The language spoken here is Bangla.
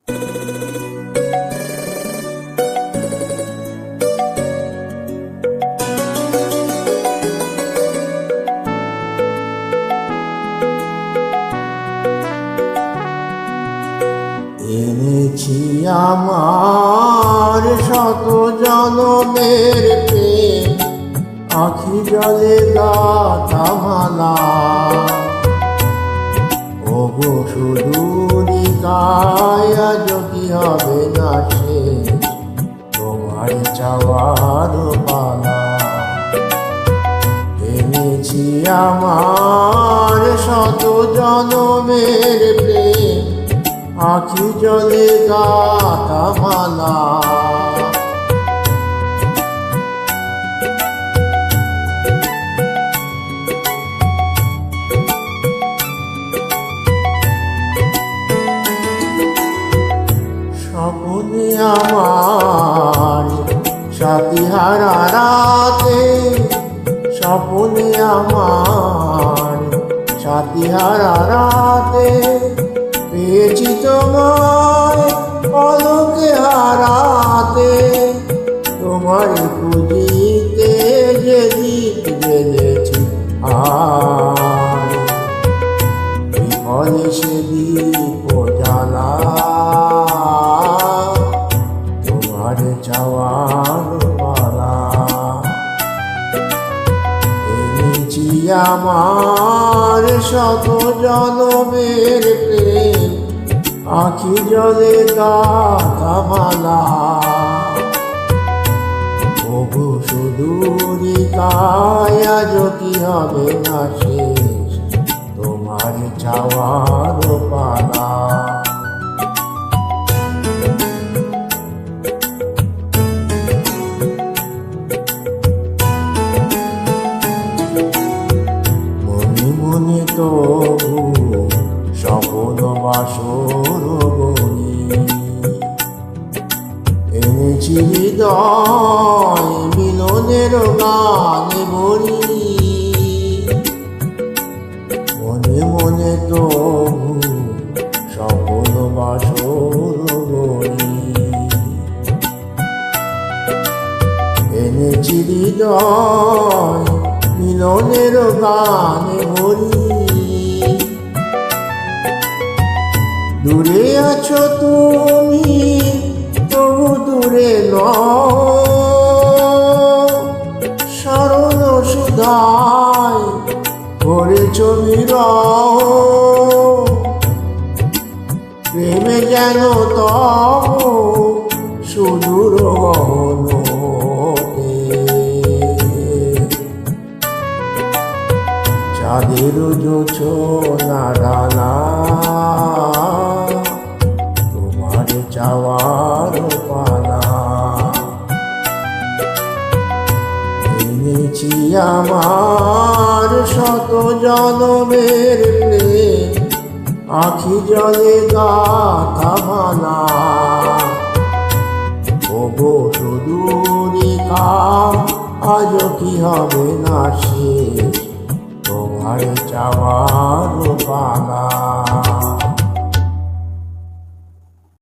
এনেছি আমার শত জনমের প্রেম, আখি জলে গাথা মালা। ওগো সুদূরিকায় আজ কি হবে না শেষ, তোমার চাওয়ার পালা। এনেছি আমার শত জনমের প্রেম, আখি জলে গাথা মালা। স্বপ্নে আমার সাথীহারা রাতে, স্বপ্নে আমার সাথীহারা রাতে, পেয়েছি তোমায় পলকে হারাতে। তোমার খুঁজিতে যে দীপ জ্বেলেছি আর বিফলে সে দীপ জ্বালা। তোমার চাওয়ার পালা। এনেছি আমার শত জনমের প্রেম, আখি জলে গাথা মালা। ওগো সুদূরিকায় আজ কি হবে না শেষ, তোমার চাওয়ার পালা। মনে মনে তবু স্বপ্ন বাসর বনি, এনেছি হৃদয় মিলনের গানে বলি। মনে মনে তবু স্বপ্ন বাসর বনি, এনেছি হৃদয় মিলনের গানে বলি। দূরে আছো তুমি তবু দূরে নও, স্মরণ সুধায় করেছ বিরহ। প্রেমে যেন তব সুদূর গহন, চাঁদের জোছনা ডালা। তোমার চাওয়ার পালা। এনেছি আমার শত জনমের প্রেম, আখি জলে গাথা মালা। ওগো সুদূরিকা আজ কি হবে না শেষ, তোমার চাওয়ার পালা।